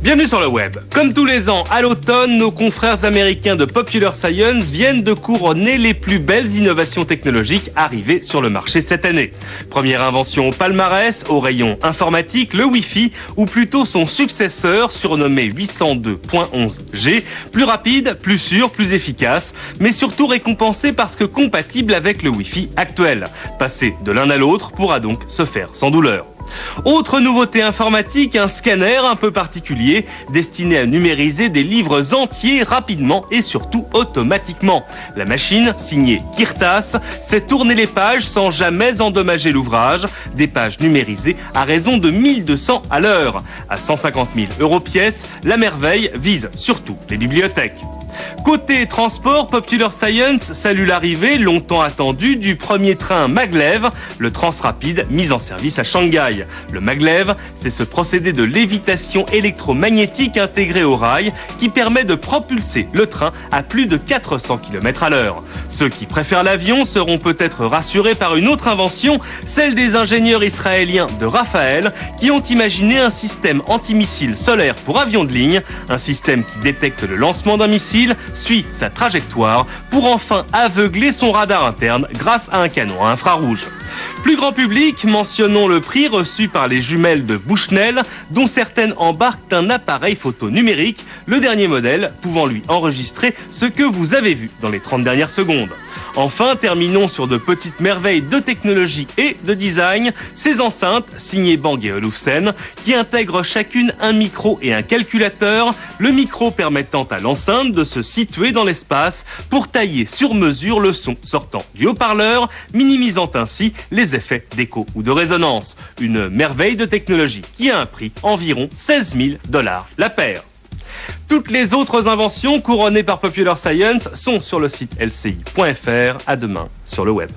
Bienvenue sur le web. Comme tous les ans, à l'automne, nos confrères américains de Popular Science viennent de couronner les plus belles innovations technologiques arrivées sur le marché cette année. Première invention au palmarès, au rayon informatique, le Wi-Fi, ou plutôt son successeur surnommé 802.11G, plus rapide, plus sûr, plus efficace, mais surtout récompensé parce que compatible avec le Wi-Fi actuel. Passer de l'un à l'autre pourra donc se faire sans douleur. Autre nouveauté informatique, un scanner un peu particulier destiné à numériser des livres entiers rapidement et surtout automatiquement. La machine, signée Kirtas, sait tourner les pages sans jamais endommager l'ouvrage, des pages numérisées à raison de 1200 à l'heure. À 150 000 € pièce, la merveille vise surtout les bibliothèques. Côté transport, Popular Science salue l'arrivée, longtemps attendue, du premier train Maglev, le Transrapide mis en service à Shanghai. Le Maglev, c'est ce procédé de lévitation électromagnétique intégré au rail qui permet de propulser le train à plus de 400 km à l'heure. Ceux qui préfèrent l'avion seront peut-être rassurés par une autre invention, celle des ingénieurs israéliens de Rafael, qui ont imaginé un système antimissile solaire pour avions de ligne, un système qui détecte le lancement d'un missile, suit sa trajectoire pour enfin aveugler son radar interne grâce à un canon à infrarouge. Plus grand public, mentionnons le prix reçu par les jumelles de Bushnell, dont certaines embarquent un appareil photo numérique, le dernier modèle pouvant lui enregistrer ce que vous avez vu dans les 30 dernières secondes. Enfin, terminons sur de petites merveilles de technologie et de design, ces enceintes signées Bang & Olufsen, qui intègrent chacune un micro et un calculateur, le micro permettant à l'enceinte de se situer dans l'espace pour tailler sur mesure le son sortant du haut-parleur, minimisant ainsi les effets d'écho ou de résonance. Une merveille de technologie qui a un prix environ 16 000 $ la paire. Toutes les autres inventions couronnées par Popular Science sont sur le site lci.fr. À demain sur le web.